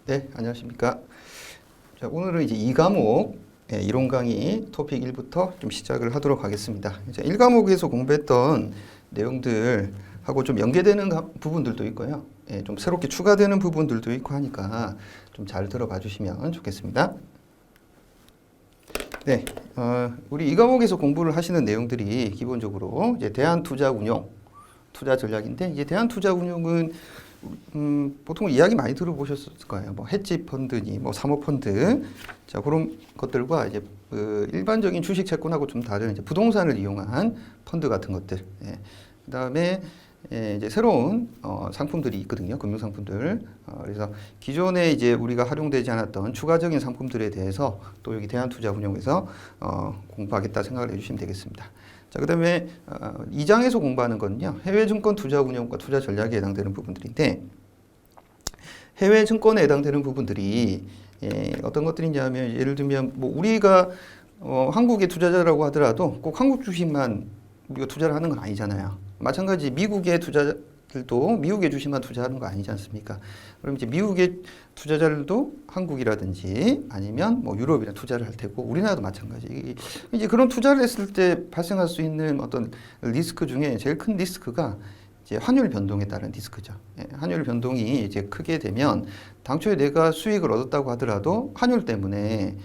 네, 안녕하십니까. 자, 오늘은 이제 2과목 이론 강의 토픽 1부터 좀 시작을 하도록 하겠습니다. 이제 1과목에서 공부했던 내용들하고 좀 연계되는 부분들도 있고요. 좀 새롭게 추가되는 부분들도 있고 하니까 좀 잘 들어봐 주시면 좋겠습니다. 네, 우리 2과목에서 공부를 하시는 내용들이 기본적으로 이제 대한투자운용, 투자 전략인데, 이제 대한투자운용은 보통 이야기 많이 들어보셨을 거예요. 뭐 헤지 펀드니, 뭐 사모펀드, 자 그런 것들과 이제 일반적인 주식 채권하고 좀 다른 이제 부동산을 이용한 펀드 같은 것들. 그다음에 이제 새로운 상품들이 있거든요. 금융 상품들. 그래서 기존에 이제 우리가 활용되지 않았던 추가적인 상품들에 대해서 또 여기 대한투자운용에서 공부하겠다 생각을 해주시면 되겠습니다. 자, 그다음에 2장에서 공부하는 거는요. 해외 증권 투자 운용과 투자 전략에 해당되는 부분들인데, 해외 증권에 해당되는 부분들이 어떤 것들이냐면, 예를 들면 뭐 우리가 한국의 투자자라고 하더라도 꼭 한국 주식만 우리가 투자를 하는 건 아니잖아요. 마찬가지 미국의 투자자들도 미국의 주식만 투자하는 거 아니지 않습니까? 그럼 이제 미국의 투자자들도 한국이라든지 아니면 뭐 유럽이나 투자를 할 테고, 우리나라도 마찬가지. 이제 그런 투자를 했을 때 발생할 수 있는 어떤 리스크 중에 제일 큰 리스크가 이제 환율 변동에 따른 리스크죠. 환율 변동이 이제 크게 되면 당초에 내가 수익을 얻었다고 하더라도 환율 때문에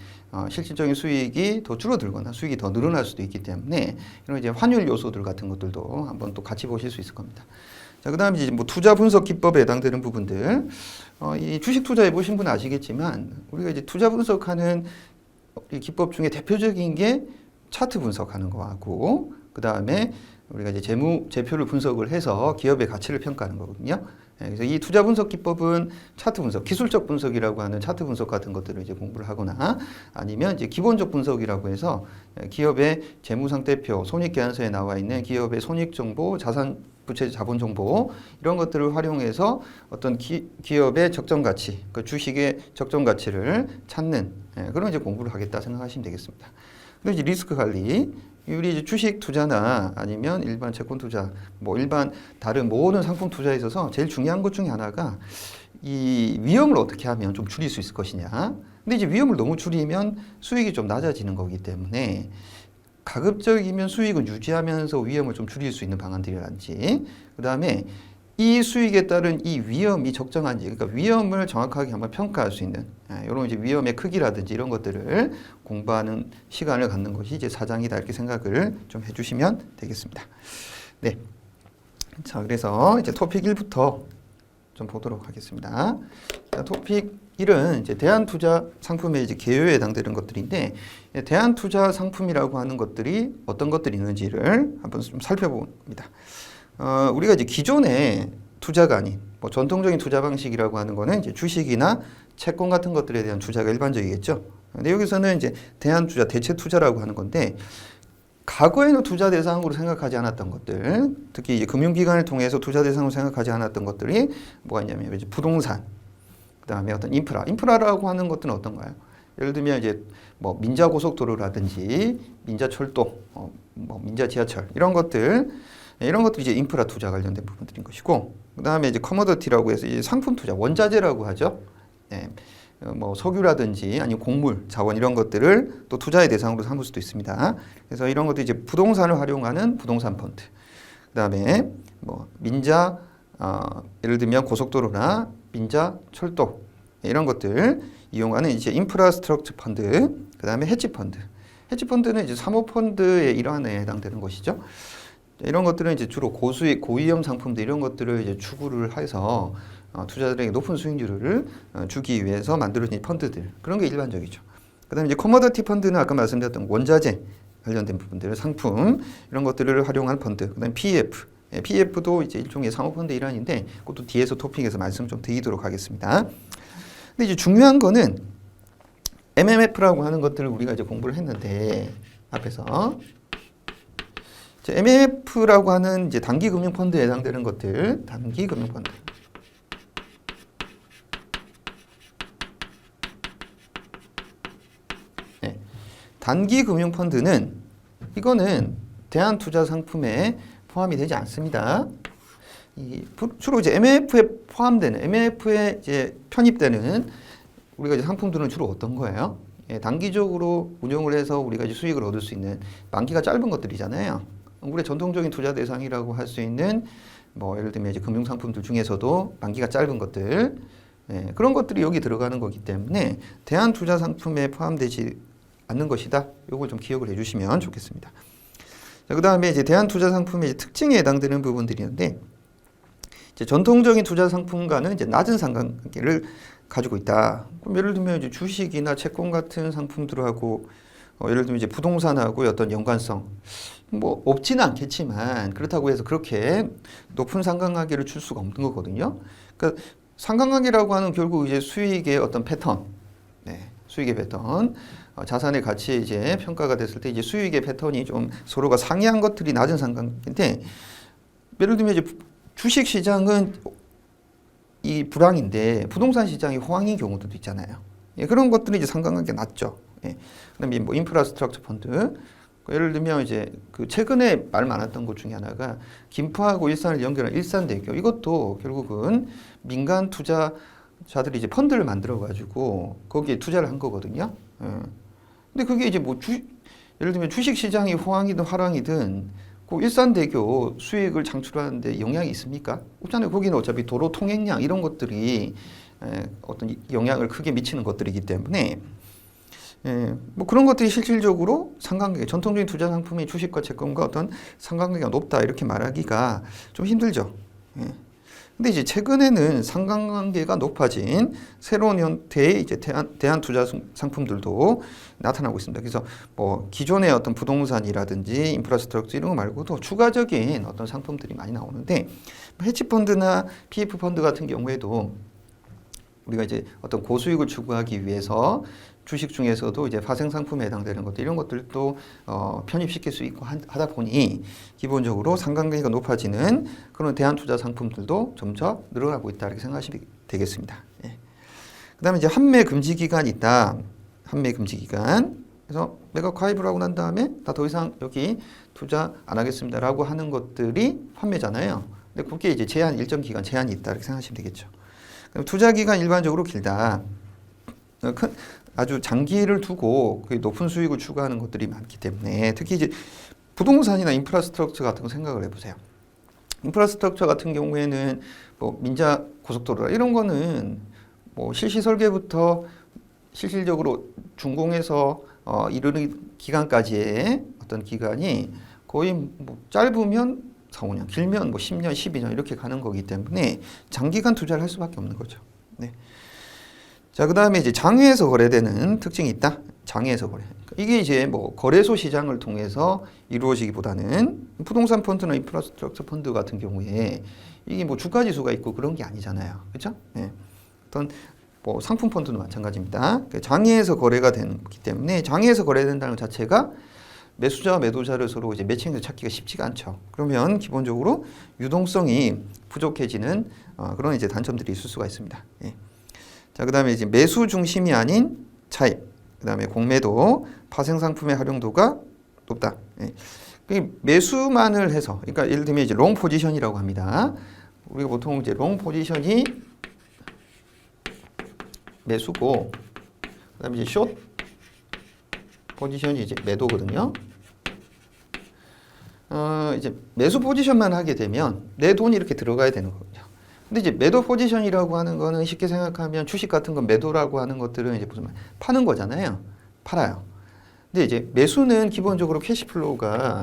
실질적인 수익이 더 줄어들거나 수익이 더 늘어날 수도 있기 때문에 이런 이제 환율 요소들 같은 것들도 한번 또 같이 보실 수 있을 겁니다. 자, 그다음에 이제 뭐 투자 분석 기법에 해당되는 부분들, 이 주식 투자해 보신 분은 아시겠지만 우리가 이제 투자 분석하는 이 기법 중에 대표적인 게 차트 분석하는 거하고, 그다음에 우리가 이제 재표를 분석을 해서 기업의 가치를 평가하는 거거든요. 그래서 이 투자 분석 기법은 차트 분석, 기술적 분석이라고 하는 차트 분석 같은 것들을 이제 공부를 하거나, 아니면 이제 기본적 분석이라고 해서 기업의 재무 상태표, 손익 계산서에 나와 있는 기업의 손익 정보, 자산 부채 자본 정보, 이런 것들을 활용해서 어떤 기업의 적정 가치, 그 주식의 적정 가치를 찾는 그런 이제 공부를 하겠다 생각하시면 되겠습니다. 그리고 이제 리스크 관리, 우리 이제 주식 투자나 아니면 일반 채권 투자, 뭐 일반 다른 모든 상품 투자에 있어서 제일 중요한 것 중에 하나가 이 위험을 어떻게 하면 좀 줄일 수 있을 것이냐. 근데 이제 위험을 너무 줄이면 수익이 좀 낮아지는 거기 때문에 가급적이면 수익을 유지하면서 위험을 좀 줄일 수 있는 방안들이라든지, 그 다음에 이 수익에 따른 이 위험이 적정한지, 그러니까 위험을 정확하게 한번 평가할 수 있는 이런 이제 위험의 크기라든지 이런 것들을 공부하는 시간을 갖는 것이 이제 4장이다, 이렇게 생각을 좀 해주시면 되겠습니다. 네. 자, 그래서 이제 토픽 1부터 좀 보도록 하겠습니다. 자, 토픽 1은 이제 대한투자 상품의 이제 개요에 해당되는 것들인데, 대한투자 상품이라고 하는 것들이 어떤 것들이 있는지를 한번 좀 살펴봅니다. 우리가 이제 기존의 투자가 아닌 뭐 전통적인 투자 방식이라고 하는 거는 이제 주식이나 채권 같은 것들에 대한 투자가 일반적이겠죠. 근데 여기서는 이제 대한투자, 대체 투자라고 하는 건데, 과거에는 투자 대상으로 생각하지 않았던 것들, 특히 이제 금융기관을 통해서 투자 대상으로 생각하지 않았던 것들이 뭐가 있냐면 이제 부동산, 그다음에 어떤 인프라라고 하는 것들은 어떤가요? 예를 들면 이제 뭐 민자 고속도로라든지 민자 철도, 뭐 민자 지하철, 이런 것들이 이제 인프라 투자 관련된 부분들인 것이고, 그다음에 이제 커머더티라고 해서 이제 상품 투자, 원자재라고 하죠. 뭐 석유라든지 아니면 곡물, 자원, 이런 것들을 또 투자의 대상으로 삼을 수도 있습니다. 그래서 이런 것도 이제 부동산을 활용하는 부동산 펀드. 그다음에 뭐 민자, 예를 들면 고속도로나 민자 철도, 이런 것들 이용하는 이제 인프라스트럭처 펀드. 그다음에 헤지 펀드. 헤지 펀드는 이제 사모펀드의 일환에 해당되는 것이죠. 이런 것들은 이제 주로 고수익, 고위험 상품들, 이런 것들을 이제 추구를 해서 투자자들에게 높은 수익률을 주기 위해서 만들어진 펀드들, 그런 게 일반적이죠. 그다음에 이제 커머더티 펀드는 아까 말씀드렸던 원자재 관련된 부분들, 상품, 이런 것들을 활용한 펀드. 그다음에 PEF, PEF도 이제 일종의 사모펀드 일환인데, 그것도 뒤에서 토픽에서 말씀 좀 드리도록 하겠습니다. 근데 이제 중요한 거는 MMF라고 하는 것들을 우리가 이제 공부를 했는데, 앞에서 MMF라고 하는 이제 단기 금융 펀드에 해당되는 것들, 단기 금융 펀드. 네. 단기 금융 펀드는 이거는 대한투자 상품에 포함이 되지 않습니다. 주로 이제 MMF에 포함되는, MMF에 이제 편입되는 우리가 이제 상품들은 주로 어떤 거예요? 예, 단기적으로 운용을 해서 우리가 이제 수익을 얻을 수 있는 만기가 짧은 것들이잖아요. 우리의 전통적인 투자 대상이라고 할 수 있는 뭐 예를 들면 이제 금융 상품들 중에서도 만기가 짧은 것들, 예, 그런 것들이 여기 들어가는 거기 때문에 대안 투자 상품에 포함되지 않는 것이다. 요걸 좀 기억을 해주시면 좋겠습니다. 자, 그다음에 이제 대안 투자 상품의 이제 특징에 해당되는 부분들이 있는데, 이제 전통적인 투자 상품과는 이제 낮은 상관관계를 가지고 있다. 그럼 예를 들면 이제 주식이나 채권 같은 상품들하고 예를 들면 이제 부동산하고 어떤 연관성 뭐 없지는 않겠지만 그렇다고 해서 그렇게 높은 상관관계를 줄 수가 없는 거거든요. 그러니까 상관관계라고 하는 결국 이제 수익의 어떤 패턴, 네, 수익의 패턴, 자산의 가치에 이제 평가가 됐을 때 이제 수익의 패턴이 좀 서로가 상이한 것들이 낮은 상관관계인데, 예를 들면 이제 주식 시장은 이 불황인데 부동산 시장이 호황인 경우도 있잖아요. 예, 그런 것들이 이제 상관관계 낮죠. 예. 그다음에 뭐 인프라스트럭처 펀드, 예를 들면 이제 그 최근에 말 많았던 것 중에 하나가 김포하고 일산을 연결한 일산대교, 이것도 결국은 민간 투자자들이 이제 펀드를 만들어 가지고 거기에 투자를 한 거거든요. 예. 근데 그게 이제 뭐 예를 들면 주식 시장이 호황이든 하락이든 그 일산대교 수익을 창출하는데 영향이 있습니까? 없잖아요. 거기는 어차피 도로 통행량 이런 것들이 어떤 영향을 크게 미치는 것들이기 때문에 뭐 그런 것들이 실질적으로 상관관계, 전통적인 투자 상품의 주식과 채권과 어떤 상관관계가 높다 이렇게 말하기가 좀 힘들죠. 근데 이제 최근에는 상관관계가 높아진 새로운 형태의 이제 대안 투자 상품들도 나타나고 있습니다. 그래서 뭐 기존의 어떤 부동산이라든지 인프라스트럭처 이런 거 말고도 추가적인 어떤 상품들이 많이 나오는데, 헤지펀드나 PF 펀드 같은 경우에도 우리가 이제 어떤 고수익을 추구하기 위해서 주식 중에서도 이제 파생 상품에 해당되는 것들 이런 것들도 편입시킬 수 있고 하다 보니 기본적으로 상관관계가 높아지는 그런 대안 투자 상품들도 점차 늘어나고 있다 이렇게 생각하시면 되겠습니다. 예. 그다음에 이제 환매 금지 기간이 있다. 환매 금지 기간. 그래서 내가 가입을 하고 난 다음에 나 더 이상 여기 투자 안 하겠습니다라고 하는 것들이 환매잖아요. 근데 그게 이제 제한 일정 기간 제한이 있다 이렇게 생각하시면 되겠죠. 그럼 투자 기간 일반적으로 길다. 아주 장기를 두고 높은 수익을 추구하는 것들이 많기 때문에 특히 이제 부동산이나 인프라스트럭처 같은 거 생각을 해보세요. 인프라스트럭처 같은 경우에는 뭐 민자 고속도로라 이런 거는 뭐 실시 설계부터 실질적으로 준공해서 이르는 기간까지의 어떤 기간이 거의 뭐 짧으면 4, 5년, 길면 뭐 10년, 12년 이렇게 가는 거기 때문에 장기간 투자를 할 수밖에 없는 거죠. 네. 자, 그 다음에 이제 장외에서 거래되는 특징이 있다. 장외에서 거래. 이게 이제 뭐 거래소 시장을 통해서 이루어지기보다는 부동산 펀드나 인프라스트럭처 펀드 같은 경우에 이게 뭐 주가 지수가 있고 그런 게 아니잖아요. 그렇죠? 네. 어떤 뭐 상품 펀드도 마찬가지입니다. 장외에서 거래가 되기 때문에 장외에서 거래된다는 것 자체가 매수자와 매도자를 서로 이제 매칭해서 찾기가 쉽지가 않죠. 그러면 기본적으로 유동성이 부족해지는 그런 이제 단점들이 있을 수가 있습니다. 예. 자, 그 다음에 이제 매수 중심이 아닌 차입, 그 다음에 공매도, 파생 상품의 활용도가 높다. 예. 매수만을 해서, 그러니까 예를 들면 이제 롱 포지션이라고 합니다. 우리가 보통 이제 롱 포지션이 매수고, 그 다음에 이제 숏 포지션이 이제 매도거든요. 이제 매수 포지션만 하게 되면 내 돈이 이렇게 들어가야 되는 거거든요. 근데 이제 매도 포지션이라고 하는 거는 쉽게 생각하면 주식 같은 건 매도라고 하는 것들은 이제 무슨 말 파는 거잖아요. 팔아요. 근데 이제 매수는 기본적으로 캐시플로우가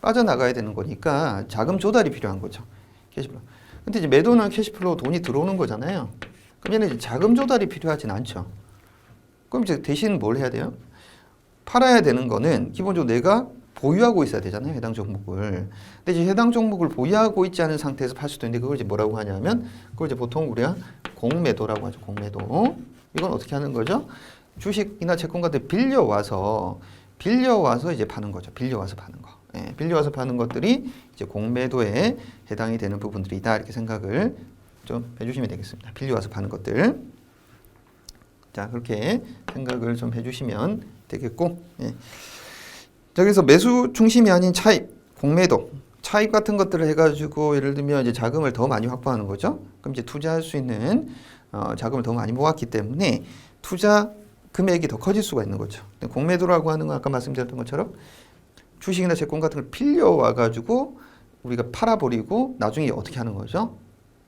빠져나가야 되는 거니까 자금 조달이 필요한 거죠. 캐시플로우. 근데 이제 매도는 캐시플로우 돈이 들어오는 거잖아요. 그러면 이제 자금 조달이 필요하진 않죠. 그럼 이제 대신 뭘 해야 돼요? 팔아야 되는 거는 기본적으로 내가 보유하고 있어야 되잖아요. 해당 종목을. 근데 이제 해당 종목을 보유하고 있지 않은 상태에서 팔 수도 있는데 그걸 이제 뭐라고 하냐면 그걸 이제 보통 우리가 공매도라고 하죠. 공매도. 이건 어떻게 하는 거죠? 주식이나 채권 같은 빌려와서 이제 파는 거죠. 빌려와서 파는 거. 예, 빌려와서 파는 것들이 이제 공매도에 해당이 되는 부분들이다. 이렇게 생각을 좀 해주시면 되겠습니다. 빌려와서 파는 것들. 자, 그렇게 생각을 좀 해주시면 되겠고. 예. 자, 그래서 매수 중심이 아닌 차입, 공매도, 차입 같은 것들을 해가지고 예를 들면 이제 자금을 더 많이 확보하는 거죠. 그럼 이제 투자할 수 있는 자금을 더 많이 모았기 때문에 투자 금액이 더 커질 수가 있는 거죠. 공매도라고 하는 건 아까 말씀드렸던 것처럼 주식이나 채권 같은 걸 빌려와 가지고 우리가 팔아버리고 나중에 어떻게 하는 거죠?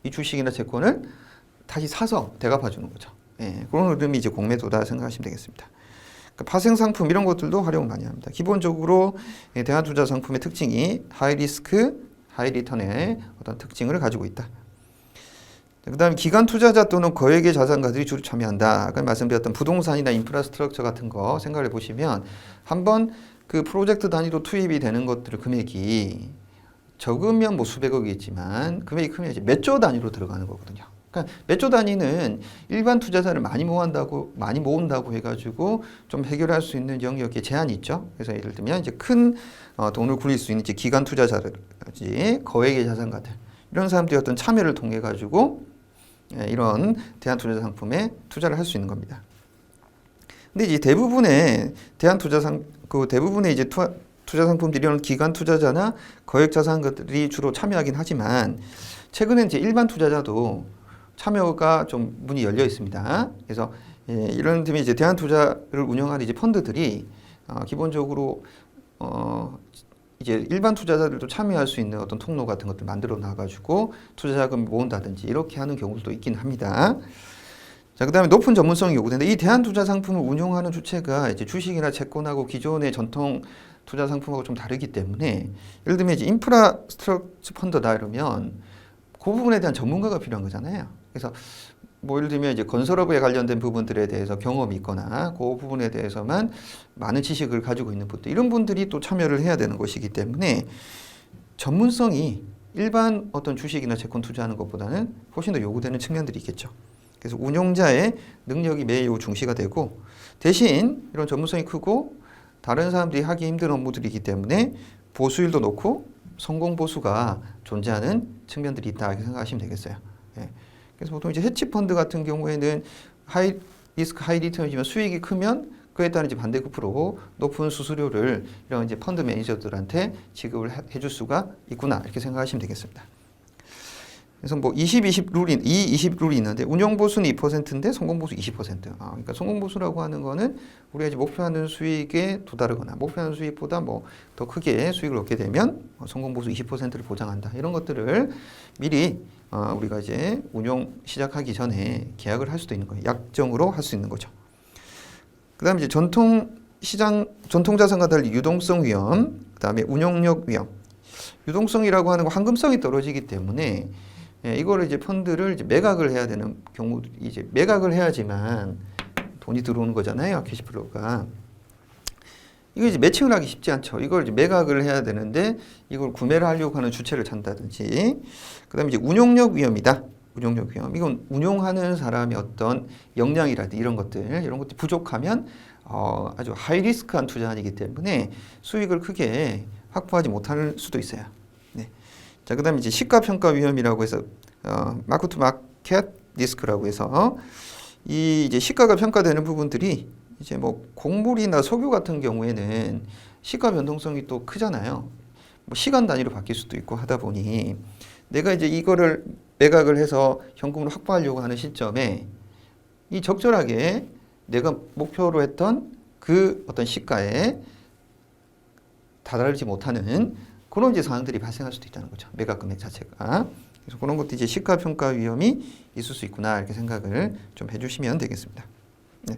이 주식이나 채권을 다시 사서 되갚아 주는 거죠. 예, 그런 흐름이 이제 공매도다 생각하시면 되겠습니다. 그러니까 파생 상품 이런 것들도 활용을 많이 합니다. 기본적으로 대한투자 상품의 특징이 하이 리스크, 하이 리턴의 어떤 특징을 가지고 있다. 그 다음에 기관 투자자 또는 거액의 자산가들이 주로 참여한다. 아까 말씀드렸던 부동산이나 인프라스트럭처 같은 거 생각해 보시면 한번 그 프로젝트 단위로 투입이 되는 것들 금액이 적으면 뭐 수백억이겠지만 금액이 크면 이제 몇 조 단위로 들어가는 거거든요. 그러니까 몇 조 단위는 일반 투자자를 많이 모은다고 해가지고 좀 해결할 수 있는 영역에 제한이 있죠. 그래서 예를 들면 이제 큰 돈을 굴릴 수 있는 이제 기관 투자자라든지 거액의 자산가들 이런 사람들이 어떤 참여를 통해 가지고 이런 대한투자 상품에 투자를 할 수 있는 겁니다. 근데 이제 대부분의 대부분의 이제 투자 상품들이 이런 기관 투자자나 거액 자산가들이 주로 참여하긴 하지만 최근에 이제 일반 투자자도 참여가 좀 문이 열려 있습니다. 그래서 이런 팀이 이제 대한투자를 운영하는 이제 펀드들이 기본적으로 이제 일반 투자자들도 참여할 수 있는 어떤 통로 같은 것들 만들어 놔가지고 투자 자금을 모은다든지 이렇게 하는 경우도 있긴 합니다. 자, 그 다음에 높은 전문성이 요구되는데 이 대한투자 상품을 운용하는 주체가 이제 주식이나 채권하고 기존의 전통 투자 상품하고 좀 다르기 때문에 예를 들면 이제 인프라스트럭처 펀드다 이러면 그 부분에 대한 전문가가 필요한 거잖아요. 그래서 뭐 예를 들면 이제 건설업에 관련된 부분들에 대해서 경험이 있거나 그 부분에 대해서만 많은 지식을 가지고 있는 분들 이런 분들이 또 참여를 해야 되는 것이기 때문에 전문성이 일반 어떤 주식이나 채권 투자하는 것보다는 훨씬 더 요구되는 측면들이 있겠죠. 그래서 운용자의 능력이 매우 중시가 되고 대신 이런 전문성이 크고 다른 사람들이 하기 힘든 업무들이기 때문에 보수율도 높고 성공 보수가 존재하는 측면들이 있다 이렇게 생각하시면 되겠어요. 예. 그래서 보통 이제 해치 펀드 같은 경우에는 하이 리스크 하이 리턴이지만 수익이 크면 그에 따른 이제 반대급부로 높은 수수료를 이런 이제 펀드 매니저들한테 지급을 해줄 수가 있구나 이렇게 생각하시면 되겠습니다. 그래서 뭐 20 룰이 있는데 운용 보수는 2%인데 성공 보수 20%. 그러니까 성공 보수라고 하는 거는 우리가 이제 목표하는 수익에 도달하거나 목표하는 수익보다 뭐 더 크게 수익을 얻게 되면 성공 보수 20%를 보장한다. 이런 것들을 미리 우리가 이제 운용 시작하기 전에 계약을 할 수도 있는 거예요. 약정으로 할 수 있는 거죠. 그다음에 이제 전통 자산과 달리 유동성 위험, 그다음에 운용력 위험. 유동성이라고 하는 건 황금성이 떨어지기 때문에 이거를 이제 펀드를 이제 매각을 해야 되는 경우 이제 매각을 해야지만 돈이 들어오는 거잖아요. 캐시플로우가. 이거 이제 매칭을 하기 쉽지 않죠. 이걸 이제 매각을 해야 되는데 이걸 구매를 하려고 하는 주체를 찾는다든지. 그다음에 이제 운용력 위험이다. 운용력 위험. 이건 운용하는 사람의 어떤 역량이라든지 이런 것들이 부족하면 아주 하이 리스크한 투자이기 때문에 수익을 크게 확보하지 못할 수도 있어요. 네. 자, 그다음에 이제 시가 평가 위험이라고 해서 마크 투 마켓 리스크라고 해서 이 이제 시가가 평가되는 부분들이 이제 뭐 곡물이나 석유 같은 경우에는 시가 변동성이 또 크잖아요. 뭐 시간 단위로 바뀔 수도 있고 하다 보니 내가 이제 이거를 매각을 해서 현금으로 확보하려고 하는 시점에 이 적절하게 내가 목표로 했던 그 어떤 시가에 다다르지 못하는 그런 이제 상황들이 발생할 수도 있다는 거죠. 매각 금액 자체가. 그래서 그런 것도 이제 시가 평가 위험이 있을 수 있구나 이렇게 생각을 좀 해주시면 되겠습니다. 네.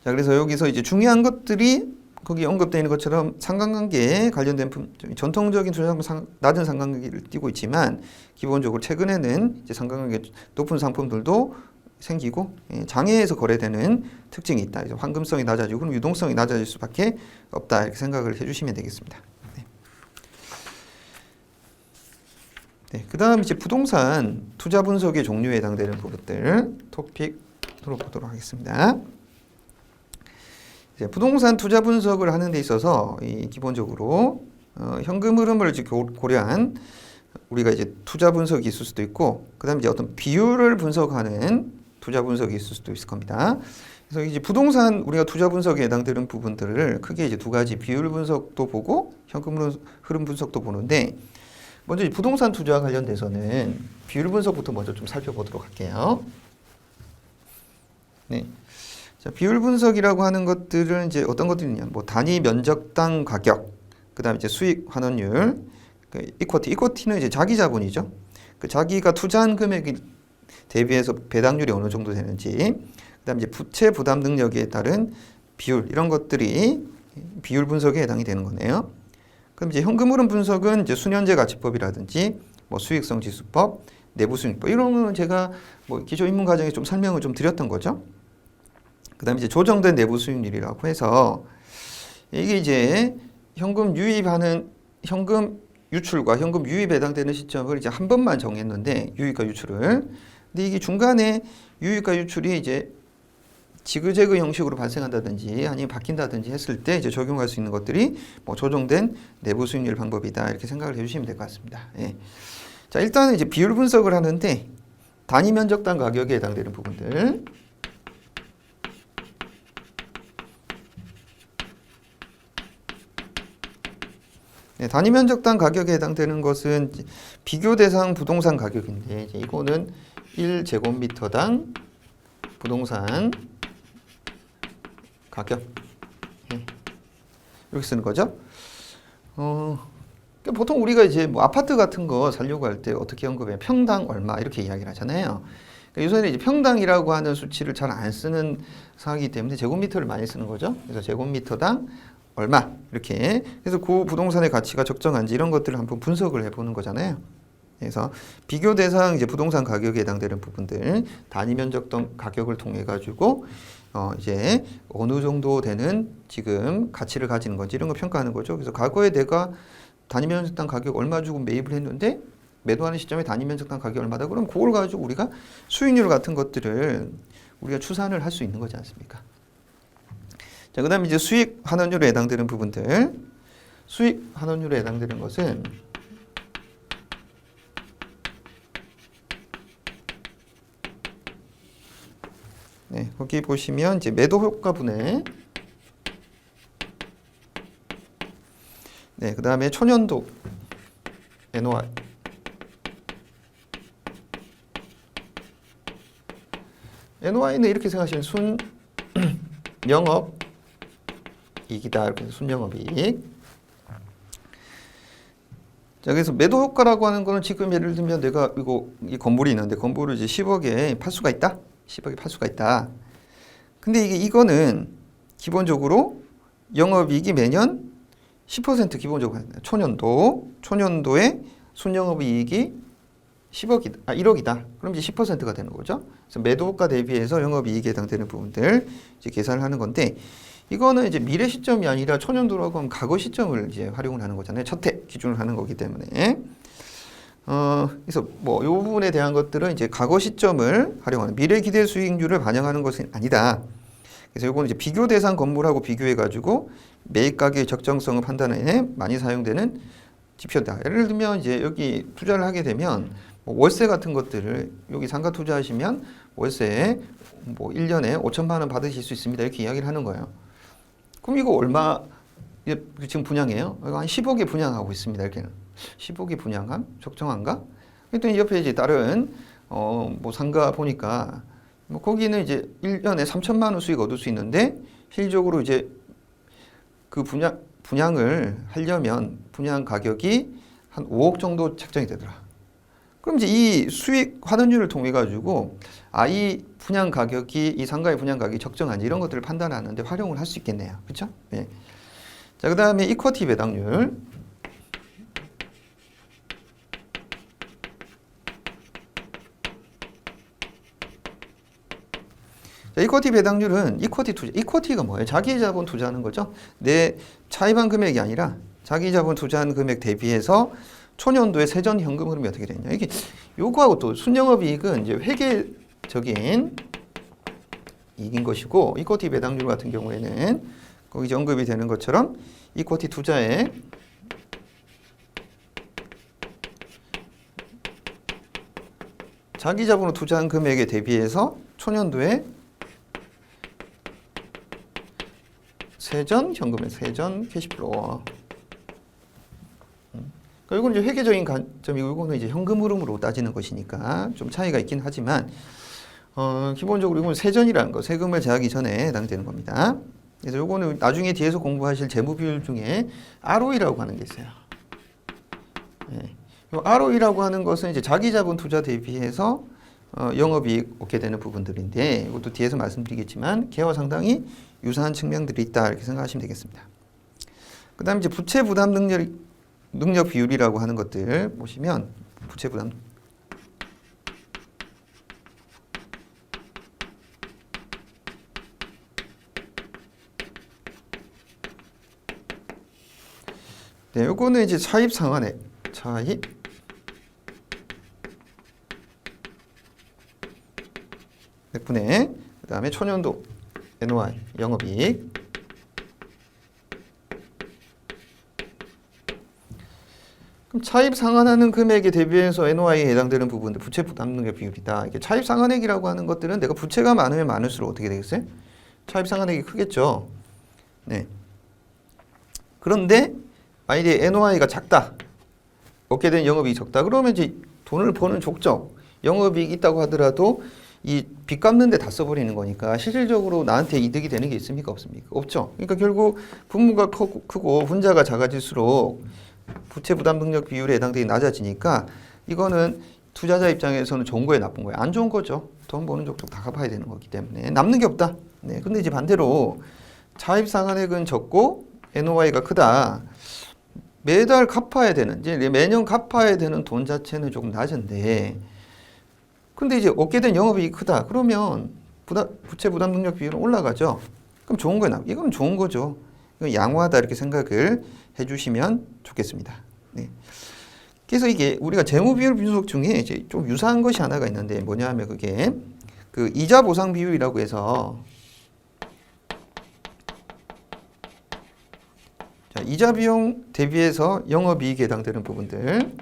자, 그래서 여기서 이제 중요한 것들이 거기 언급되어 있는 것처럼 상관관계에 관련된 전통적인 투자상품 낮은 상관관계를 띠고 있지만 기본적으로 최근에는 이제 상관관계 높은 상품들도 생기고 장외에서 거래되는 특징이 있다. 그래서 황금성이 낮아지고 그럼 유동성이 낮아질 수밖에 없다 이렇게 생각을 해주시면 되겠습니다. 네. 네, 그다음 이제 부동산 투자 분석의 종류에 해당되는 부분들 토픽으로 보도록 하겠습니다. 이제 부동산 투자 분석을 하는 데 있어서 기본적으로 현금 흐름을 이제 고려한 우리가 이제 투자 분석이 있을 수도 있고, 그다음에 이제 어떤 비율을 분석하는 투자 분석이 있을 수도 있을 겁니다. 그래서 이제 부동산 우리가 투자 분석에 해당되는 부분들을 크게 이제 두 가지 비율 분석도 보고 현금 흐름 분석도 보는데, 먼저 이 부동산 투자와 관련돼서는 비율 분석부터 먼저 좀 살펴보도록 할게요. 네. 자, 비율 분석이라고 하는 것들은 이제 어떤 것들이냐, 뭐 단위 면적당 가격, 그다음에 이제 수익 환원율, 그 이쿼티는 이제 자기 자본이죠. 그 자기가 투자한 금액에 대비해서 배당률이 어느 정도 되는지, 그다음에 이제 부채 부담 능력에 따른 비율 이런 것들이 비율 분석에 해당이 되는 거네요. 그럼 이제 현금 흐름 분석은 이제 수년제 가치법이라든지 뭐 수익성 지수법, 내부 수익법 이런 거는 제가 뭐 기초 입문 과정에 좀 설명을 좀 드렸던 거죠. 그다음에 이제 조정된 내부 수익률이라고 해서 이게 이제 현금 유출과 현금 유입에 해당되는 시점을 이제 한 번만 정했는데 유입과 유출을. 근데 이게 중간에 유입과 유출이 이제 지그재그 형식으로 발생한다든지 아니면 바뀐다든지 했을 때 이제 적용할 수 있는 것들이 뭐 조정된 내부 수익률 방법이다 이렇게 생각을 해주시면 될 것 같습니다. 예. 자, 일단은 이제 비율 분석을 하는데 단위 면적당 가격에 해당되는 부분들. 네, 단위 면적당 가격에 해당되는 것은 비교 대상 부동산 가격인데 이제 이거는 1제곱미터당 부동산 가격. 네. 이렇게 쓰는 거죠. 그러니까 보통 우리가 이제 뭐 아파트 같은 거 살려고 할 때 어떻게 언급해요? 평당 얼마 이렇게 이야기를 하잖아요. 그러니까 요새는 이제 평당이라고 하는 수치를 잘 안 쓰는 상황이기 때문에 제곱미터를 많이 쓰는 거죠. 그래서 제곱미터당 얼마 이렇게 그래서 그 부동산의 가치가 적정한지 이런 것들을 한번 분석을 해보는 거잖아요. 그래서 비교 대상 이제 부동산 가격에 해당되는 부분들 단위 면적당 가격을 통해 가지고 이제 어느 정도 되는 지금 가치를 가지는 건지 이런 거 평가하는 거죠. 그래서 과거에 내가 단위 면적당 가격 얼마 주고 매입을 했는데 매도하는 시점에 단위 면적당 가격이 얼마다 그럼 그걸 가지고 우리가 수익률 같은 것들을 우리가 추산을 할 수 있는 거지 않습니까? 자, 그 다음에 이제 수익 환원율에 해당되는 부분들. 수익 환원율에 해당되는 것은 네, 거기 보시면 이제 매도 효과분의 네, 그 다음에 초년도 NOI NOI는 이렇게 생각하시면 순 영업 이익이다. 이렇게 순영업이익. 자, 그래서 매도 효과라고 하는 거는 지금 예를 들면 내가 이 건물이 있는데 건물을 이제 10억에 팔 수가 있다. 10억에 팔 수가 있다. 근데 이거는 기본적으로 영업이익이 매년 10% 기본적으로 초년도에 순영업이익이 1억이다. 그럼 이제 10%가 되는 거죠. 그래서 매도 효과 대비해서 영업이익에 해당되는 부분들 이제 계산을 하는 건데 이거는 이제 미래 시점이 아니라 초년도라고 하면 과거 시점을 이제 활용을 하는 거잖아요. 첫해 기준을 하는 거기 때문에. 그래서 뭐 이 부분에 대한 것들은 이제 과거 시점을 활용하는 미래 기대 수익률을 반영하는 것은 아니다. 그래서 이거는 이제 비교 대상 건물하고 비교해 가지고 매입 가격의 적정성을 판단에 많이 사용되는 지표다. 예를 들면 이제 여기 투자를 하게 되면 뭐 월세 같은 것들을 여기 상가 투자하시면 월세에 뭐 1년에 5천만 원 받으실 수 있습니다. 이렇게 이야기를 하는 거예요. 그럼 이거 얼마 지금 분양해요? 이거 한 10억에 분양하고 있습니다. 이렇게는 10억에 분양함 적정한가? 그랬더니 옆에 이제 다른 뭐 상가 보니까 뭐 거기는 이제 1년에 3천만 원 수익 얻을 수 있는데 실질적으로 이제 그 분양을 하려면 분양 가격이 한 5억 정도 책정이 되더라. 그럼 이제 이 수익 환원율을 통해 가지고 이 분양 가격이 이 상가의 분양 가격이 적정한지 이런 것들을 판단하는데 활용을 할 수 있겠네요. 그렇죠? 네. 자, 그다음에 이쿼티 배당률. 자, 이쿼티 배당률은 이쿼티가 뭐예요? 자기 자본 투자하는 거죠. 내 차입한 금액이 아니라 자기 자본 투자한 금액 대비해서 초년도의 세전 현금 흐름이 어떻게 되냐. 이게 요거하고 또 순영업이익은 이제 회계적인 이익인 것이고 이쿼티 배당률 같은 경우에는 거기 이제 언급이 되는 것처럼 이쿼티 투자에 자기 자본으로 투자한 금액에 대비해서 초년도에 세전 현금의 세전 캐시플로우. 이건 이제 회계적인 관점이고 이거는 이제 현금 흐름으로 따지는 것이니까 좀 차이가 있긴 하지만 기본적으로 이건 세전이라는 거, 세금을 제하기 전에 해당되는 겁니다. 그래서 요거는 나중에 뒤에서 공부하실 재무 비율 중에 ROE라고 하는 게 있어요. 네. 요 ROE라고 하는 것은 이제 자기 자본 투자 대비해서 영업이익 얻게 되는 부분들인데 이것도 뒤에서 말씀드리겠지만 걔와 상당히 유사한 측면들이 있다 이렇게 생각하시면 되겠습니다. 그다음에 이제 부채 부담 능력 비율이라고 하는 것들 보시면 부채 부담 네, 요거는 이제 차입 상환액 분의 그 다음에 초년도 NOI 영업이익 그럼 차입 상환하는 금액에 대비해서 NOI에 해당되는 부분들 부채 부담 능력 비율이다. 이게 차입 상환액이라고 하는 것들은 내가 부채가 많으면 많을수록 어떻게 되겠어요? 차입 상환액이 크겠죠. 네. 그런데 만약에 NOI가 작다, 얻게 된 영업이익이 적다. 그러면 이제 돈을 버는 족적 영업이익이 있다고 하더라도 이 빚 갚는 데 다 써버리는 거니까 실질적으로 나한테 이득이 되는 게 있습니까? 없습니까? 없죠. 그러니까 결국 분모가 크고 분자가 작아질수록 부채 부담 능력 비율에 해당되기 낮아지니까 이거는 투자자 입장에서는 좋은 거예요, 나쁜 거예요? 안 좋은 거죠. 돈 버는 족족 다 갚아야 되는 거기 때문에 남는 게 없다. 네. 근데 이제 반대로 차입 상환액은 적고 NOI가 크다. 매달 갚아야 되는, 이제 매년 갚아야 되는 돈 자체는 조금 낮은데, 근데 이제 얻게 된 영업이익이 크다. 그러면 부채 부담 능력 비율은 올라가죠. 그럼 좋은 거예요. 이건 좋은 거죠. 이건 양호하다 이렇게 생각을 해주시면 좋겠습니다. 네. 그래서 이게 우리가 재무 비율 분석 중에 이제 좀 유사한 것이 하나가 있는데 뭐냐 하면 그게 그 이자 보상 비율이라고 해서 자, 이자 비용 대비해서 영업이익에 해당되는 부분들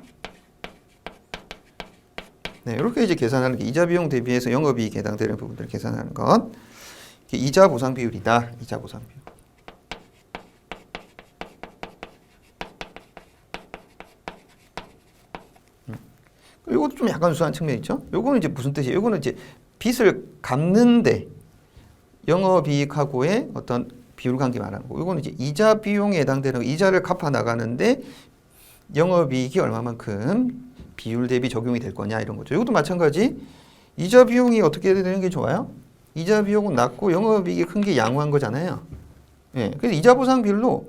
네, 이렇게 이제 계산하는 게 이자 비용 대비해서 영업이익에 해당되는 부분들을 계산하는 것 이자 보상 비율이다. 이자 보상 비율. 이것도 좀 약간 유사한 측면이 있죠. 요거는 이제 무슨 뜻이에요? 요거는 이제 빚을 갚는데 영업이익하고의 어떤 비율 관계 말하는 거. 이거는 이제 이자 비용에 해당되는 이자를 갚아 나가는데 영업이익이 얼마만큼 비율 대비 적용이 될 거냐 이런 거죠. 이것도 마찬가지. 이자 비용이 어떻게 되는 게 좋아요? 이자 비용은 낮고 영업이익이 큰 게 양호한 거잖아요. 예. 그래서 이자 보상 비율로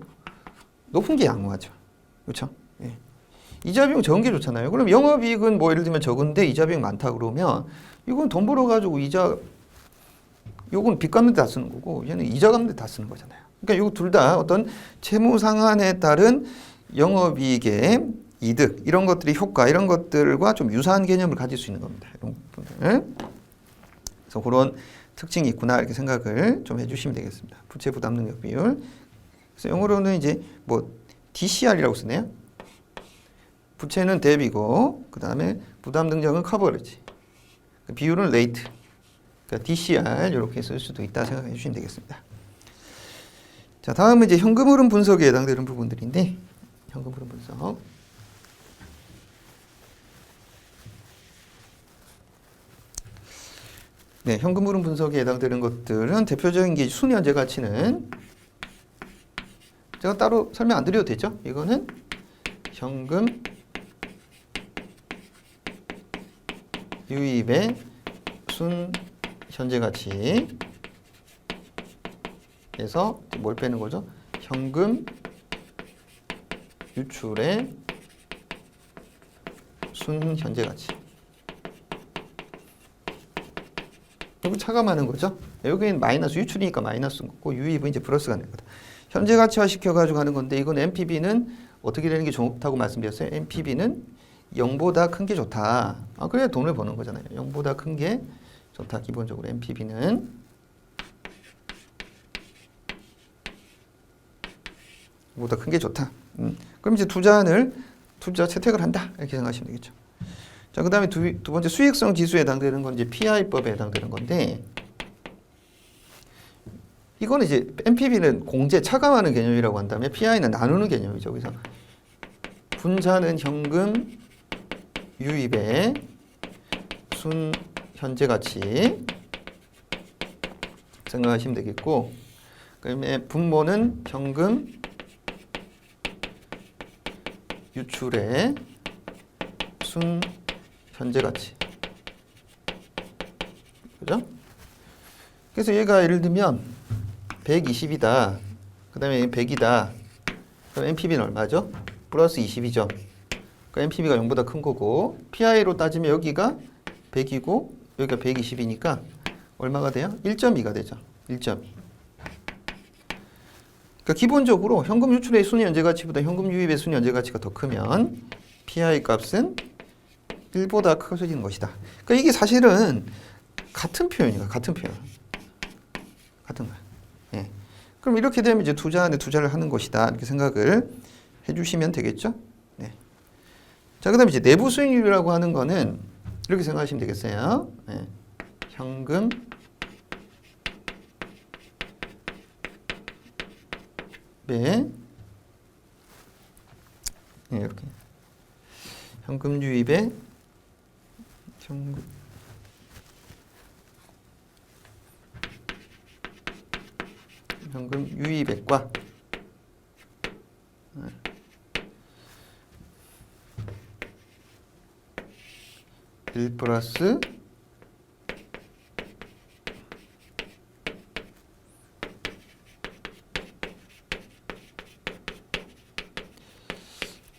높은 게 양호하죠. 그렇죠? 예. 이자 비용 적은 게 좋잖아요. 그럼 영업이익은 뭐 예를 들면 적은데 이자 비용 많다 그러면 이건 돈 벌어 가지고 이자 요건 빚 갚는 데 다 쓰는 거고 얘는 이자 갚는 데 다 쓰는 거잖아요. 그러니까 이거 둘 다 어떤 채무 상환에 따른 영업이익의 이득 이런 것들이 효과 이런 것들과 좀 유사한 개념을 가질 수 있는 겁니다. 이런 부분들. 그래서 그런 특징이 있구나 이렇게 생각을 좀 해주시면 되겠습니다. 부채 부담 능력 비율. 그래서 영어로는 이제 뭐 DCR이라고 쓰네요. 부채는 대비고 그 다음에 부담 능력은 커버리지. 비율은 레이트. 그러니까 DCR 이렇게 쓸 수도 있다 생각해 주시면 되겠습니다. 자, 다음은 이제 현금 흐름 분석에 해당되는 부분들인데 현금 흐름 분석. 네, 현금 흐름 분석에 해당되는 것들은 대표적인 게 순현재 가치는 제가 따로 설명 안 드려도 되죠? 이거는 현금 유입의 순현재 가치에서 뭘 빼는 거죠? 현금 유출의 순현재 가치. 결국 차감하는 거죠. 여기는 마이너스 유출이니까 마이너스인 거고 유입은 이제 플러스가 되는 거다. 현재 가치화 시켜가지고 하는 건데 이건 NPV는 어떻게 되는 게 좋다고 말씀드렸어요. NPV는 0보다 큰 게 좋다. 그래야 돈을 버는 거잖아요. 0보다 큰 게 좋다. 기본적으로 NPV는. 보다 큰 게 좋다. 그럼 이제 투자 채택을 한다. 이렇게 생각하시면 되겠죠. 자, 그 다음에 두 번째 수익성 지수에 해당되는 건 이제 PI법에 해당되는 건데, 이거는 이제 NPV는 공제, 차감하는 개념이라고 한 다음에 PI는 나누는 개념이죠. 그래서 분자는 현금 유입의 순 현재 가치 생각하시면 되겠고, 그다음에 분모는 현금 유출의 순 현재 가치. 그죠? 그래서 얘가 예를 들면 120이다. 그 다음에 100이다. 그럼 NPV는 얼마죠? 플러스 20이죠. 그러니까 NPV가 0보다 큰 거고, PI로 따지면 여기가 100이고 여기가 120이니까 얼마가 돼요? 1.2가 되죠. 1.2. 그러니까 기본적으로 현금 유출의 순 현재 가치보다 현금 유입의 순 현재 가치가 더 크면 PI 값은 1보다 커지는 것이다. 그러니까 이게 사실은 같은 표현이야. 같은 표현. 같은 거야. 예. 그럼 이렇게 되면 이제 투자 안에 투자를 하는 것이다. 이렇게 생각을 해주시면 되겠죠. 네. 자, 그다음에 이제 내부 수익률이라고 하는 거는 이렇게 생각하시면 되겠어요. 예. 현금 배 예, 이렇게 현금 유입의 현금 유입액과 1 플러스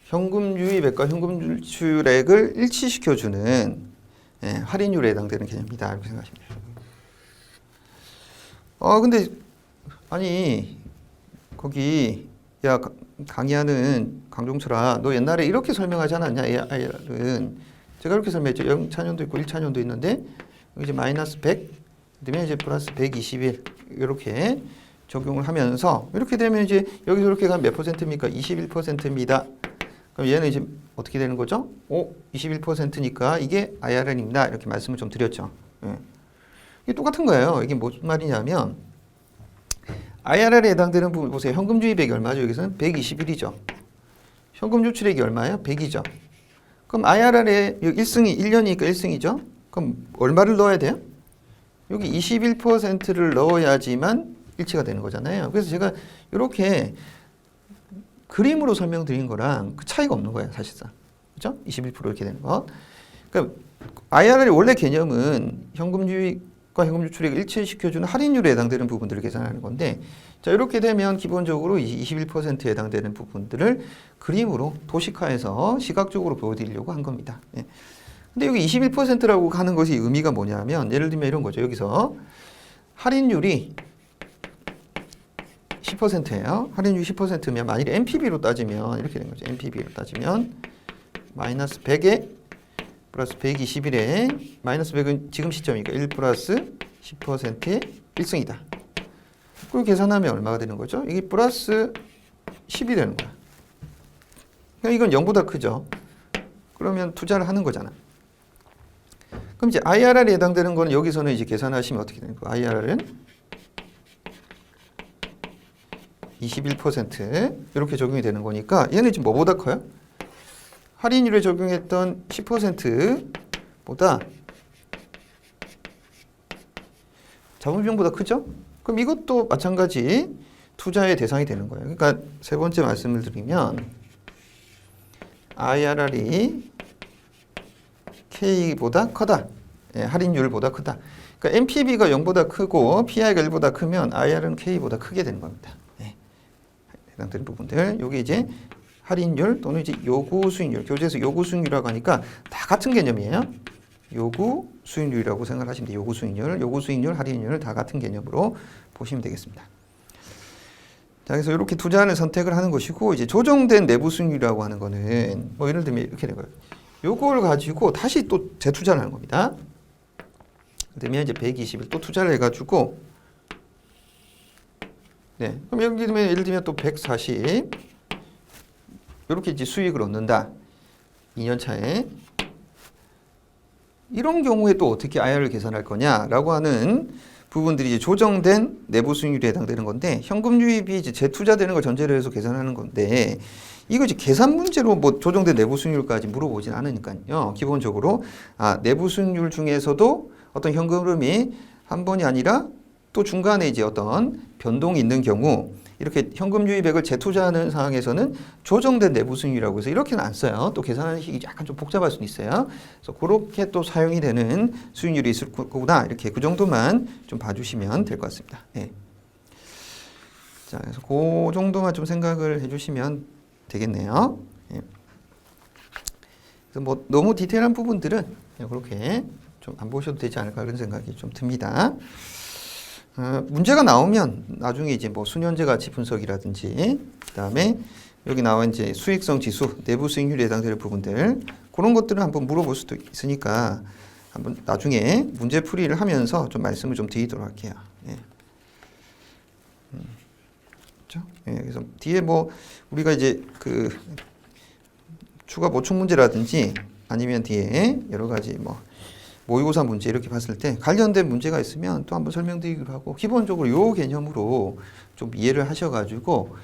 현금 유입액과 현금 유출액을 일치시켜주는 할인율에 해당되는 개념이다. 이렇게 생각하시면 돼요. 근데 아니 거기 야 강의하는 강종철아, 너 옛날에 이렇게 설명하지 않았냐? AIR은 제가 이렇게 설명했죠. 0차년도 있고 1차년도 있는데 이제 마이너스 100, 그다음에 이제 플러스 121 이렇게 적용을 하면서 이렇게 되면 이제 여기서 이렇게 가면 몇 %입니까? 21%입니다. 그럼 얘는 이제 어떻게 되는 거죠? 21%니까 이게 IRN입니다. 이렇게 말씀을 좀 드렸죠. 예. 이게 똑같은 거예요. 이게 무슨 말이냐면 IRR에 해당되는 부분 보세요. 현금 유입액이 얼마죠? 여기서는 121이죠. 현금 유출액이 얼마예요? 100이죠. 그럼 IRR에 1승이 1년이니까 1승이죠. 그럼 얼마를 넣어야 돼요? 여기 21%를 넣어야지만 일치가 되는 거잖아요. 그래서 제가 이렇게 그림으로 설명드린 거랑 그 차이가 없는 거예요, 사실상. 그렇죠? 21% 이렇게 되는 거. 그러니까 IRR의 원래 개념은 현금 유입과 현금 유출액을 일치시켜주는 할인율에 해당되는 부분들을 계산하는 건데, 자, 이렇게 되면 기본적으로 21%에 해당되는 부분들을 그림으로 도식화해서 시각적으로 보여드리려고 한 겁니다. 예. 근데 여기 21%라고 하는 것이 의미가 뭐냐면, 예를 들면 이런 거죠. 여기서 할인율이 10%예요. 할인율이 10%면 만일에 NPV로 따지면 이렇게 되는 거죠. NPV로 따지면 마이너스 100에 플러스 121에 마이너스 100은 지금 시점이니까 1 플러스 10%의 1승이다. 그걸 계산하면 얼마가 되는 거죠? 이게 플러스 10이 되는 거야. 그러니까 이건 0보다 크죠. 그러면 투자를 하는 거잖아. 그럼 이제 IRR에 해당되는 거는 여기서는 이제 계산하시면 어떻게 되는 거야? IRR은 21% 이렇게 적용이 되는 거니까 얘는 지금 뭐보다 커요? 할인율에 적용했던 10%보다 자본비용보다 크죠? 그럼 이것도 마찬가지 투자의 대상이 되는 거예요. 그러니까 세 번째 말씀을 드리면 IRR이 K보다 크다. 예, 할인율보다 크다. 그러니까 NPV가 0보다 크고 PI가 1보다 크면 IRR은 K보다 크게 되는 겁니다. 예, 해당되는 부분들. 요게 이제 할인율 또는 이제 요구 수익률. 교재에서 요구 수익률이라고 하니까 다 같은 개념이에요. 요구 수익률이라고 생각하시면 돼요. 요구 수익률, 요구 수익률, 할인율 다 같은 개념으로 보시면 되겠습니다. 자, 그래서 이렇게 투자를 선택을 하는 것이고, 이제 조정된 내부 수익률이라고 하는 거는 뭐 예를 들면 이렇게 되는 거예요. 요걸 가지고 다시 또 재투자를 하는 겁니다. 그러면 이제 120을 또 투자를 해가지고, 네, 그럼 예를 들면 또 140 이렇게 이제 수익을 얻는다. 2년 차에. 이런 경우에 또 어떻게 IR을 계산할 거냐라고 하는 부분들이 이제 조정된 내부 수익률에 해당되는 건데 현금 유입이 이제 재투자되는 걸 전제로 해서 계산하는 건데 이거 이제 계산 문제로 뭐 조정된 내부 수익률까지 물어보진 않으니까요. 기본적으로 내부 수익률 중에서도 어떤 현금 흐름이 한 번이 아니라 또 중간에 이제 어떤 변동이 있는 경우 이렇게 현금 유입액을 재투자하는 상황에서는 조정된 내부 수익률이라고 해서 이렇게는 안 써요. 또 계산하는 식이 약간 좀 복잡할 수는 있어요. 그래서 그렇게 또 사용이 되는 수익률이 있을 거구나. 이렇게 그 정도만 좀 봐주시면 될 것 같습니다. 예. 자, 그래서 그 정도만 좀 생각을 해주시면 되겠네요. 예. 그래서 뭐 너무 디테일한 부분들은 그렇게 좀 안 보셔도 되지 않을까 그런 생각이 좀 듭니다. 문제가 나오면 나중에 이제 뭐 수년제 가치 분석이라든지 그다음에 여기 나와 이제 수익성 지수, 내부 수익률에 해당되는 부분들 그런 것들을 한번 물어볼 수도 있으니까 한번 나중에 문제 풀이를 하면서 좀 말씀을 좀 드리도록 할게요. 예. 그렇죠? 예, 그래서 뒤에 뭐 우리가 이제 그 추가 보충 문제라든지 아니면 뒤에 여러 가지 뭐 모의고사 문제 이렇게 봤을 때 관련된 문제가 있으면 또 한번 설명드리기로 하고 기본적으로 요 개념으로 좀 이해를 하셔가지고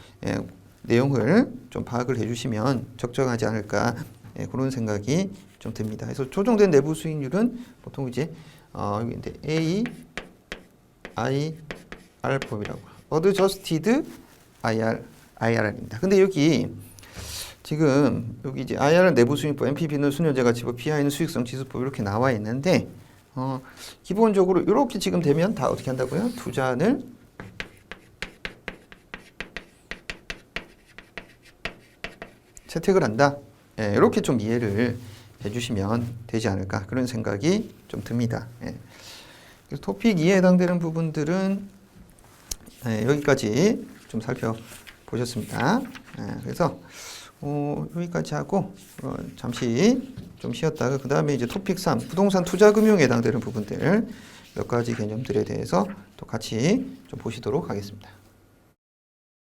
내용을 좀 파악을 해주시면 적정하지 않을까 그런 생각이 좀 듭니다. 그래서 조정된 내부 수익률은 보통 이제 여기 A, I, R 법이라고 Adjusted IRR입니다. 근데 여기 지금 여기 이제 IR은 내부 수익법, NPV는 수년제 가치법, PI는 수익성 지수법 이렇게 나와 있는데 기본적으로 이렇게 지금 되면 다 어떻게 한다고요? 투자를 채택을 한다. 예, 이렇게 좀 이해를 해주시면 되지 않을까 그런 생각이 좀 듭니다. 예. 그래서 토픽 2에 해당되는 부분들은 여기까지 좀 살펴보셨습니다. 그래서 여기까지 하고 잠시 좀 쉬었다가 그 다음에 이제 토픽 3 부동산 투자 금융에 해당되는 부분들 몇 가지 개념들에 대해서 또 같이 좀 보시도록 하겠습니다.